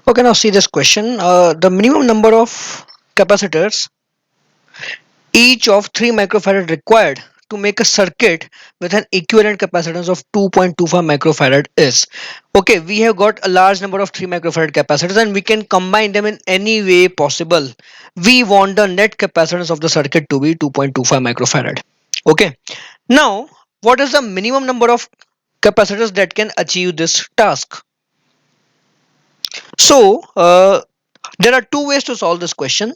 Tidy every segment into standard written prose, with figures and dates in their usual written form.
Okay, now see this question. The minimum number of capacitors, each of 3 microfarad required to make a circuit with an equivalent capacitance of 2.25 microfarad is. Okay, we have got a large number of 3 microfarad capacitors and we can combine them in any way possible. We want the net capacitance of the circuit to be 2.25 microfarad. Okay, now what is the minimum number of capacitors that can achieve this task? So, there are two ways to solve this question.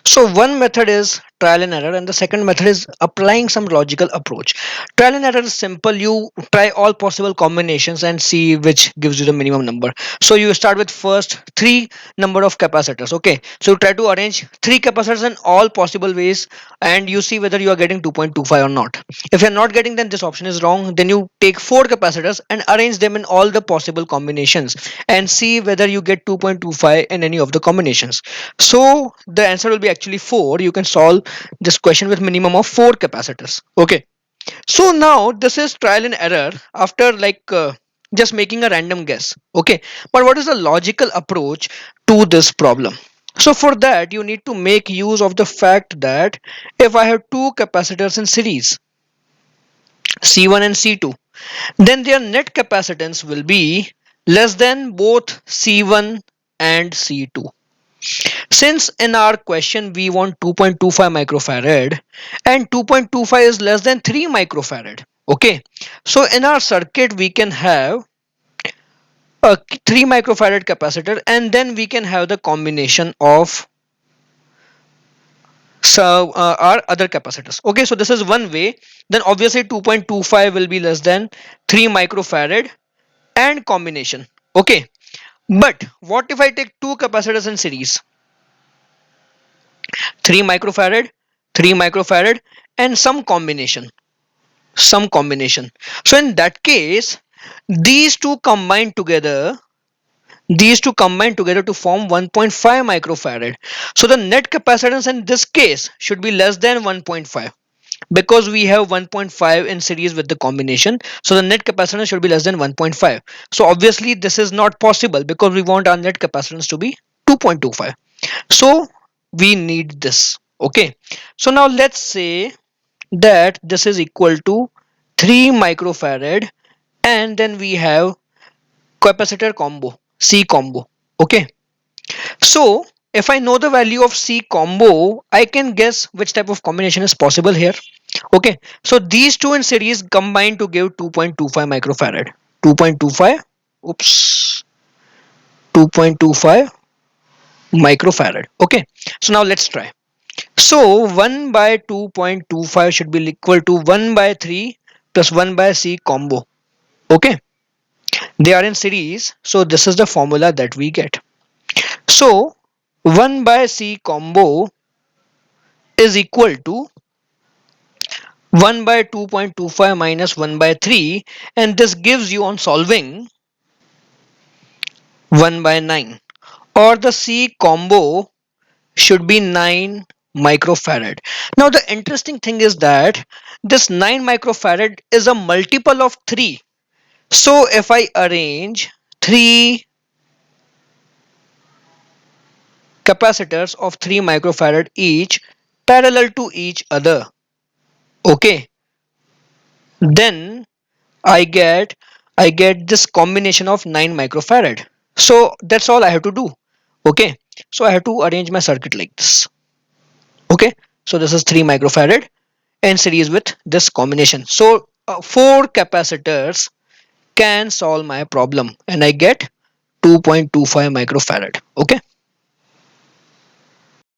So one method is trial and error, and the second method is applying some logical approach. Trial and error is simple. You try all possible combinations and see which gives you the minimum number. So you start with first three number of capacitors. Okay, so you try to arrange three capacitors in all possible ways, and you see whether you are getting 2.25 or not. If you're not getting, then this option is wrong. Then you take four capacitors and arrange them in all the possible combinations and see whether you get 2.25 in any of the combinations. So the answer will be actually 4. You can solve this question with minimum of 4 capacitors. Okay, so now this is trial and error after just making a random guess. Okay, but what is the logical approach to this problem? So for that you need to make use of the fact that if I have two capacitors in series, C1 and C2, then their net capacitance will be less than both C1 and C2. Since in our question we want 2.25 microfarad and 2.25 is less than 3 microfarad. Okay, so in our circuit we can have a 3 microfarad capacitor and then we can have the combination of our other capacitors. Okay, so this is one way. Then obviously 2.25 will be less than 3 microfarad and combination. Okay, but what if I take two capacitors in series, 3 microfarad, 3 microfarad and some combination. So in that case these two combine together, to form 1.5 microfarad. So the net capacitance in this case should be less than 1.5 because we have 1.5 in series with the combination, so the net capacitance should be less than 1.5. So obviously this is not possible because we want our net capacitance to be 2.25. So we need this. Okay, so now let's say that this is equal to 3 microfarad and then we have capacitor combo, C combo. Okay, so if I know the value of C combo, I can guess which type of combination is possible here. Okay, so these two in series combine to give 2.25 microfarad. 2.25, oops, 2.25 microfarad. Okay, so now let's try. So 1 by 2.25 should be equal to 1 by 3 plus 1 by C combo. Okay, they are in series, so this is the formula that we get. So 1 by C combo is equal to 1 by 2.25 minus 1 by 3, and this gives you on solving 1 by 9, or the C combo should be 9 microfarad. Now the interesting thing is that this 9 microfarad is a multiple of 3. So if I arrange 3 capacitors of 3 microfarad each parallel to each other, okay, then I get this combination of 9 microfarad. So that's all I have to do. Okay, so I have to arrange my circuit like this. Okay, so this is 3 microfarad in series with this combination. So 4 capacitors can solve my problem and I get 2.25 microfarad. Okay,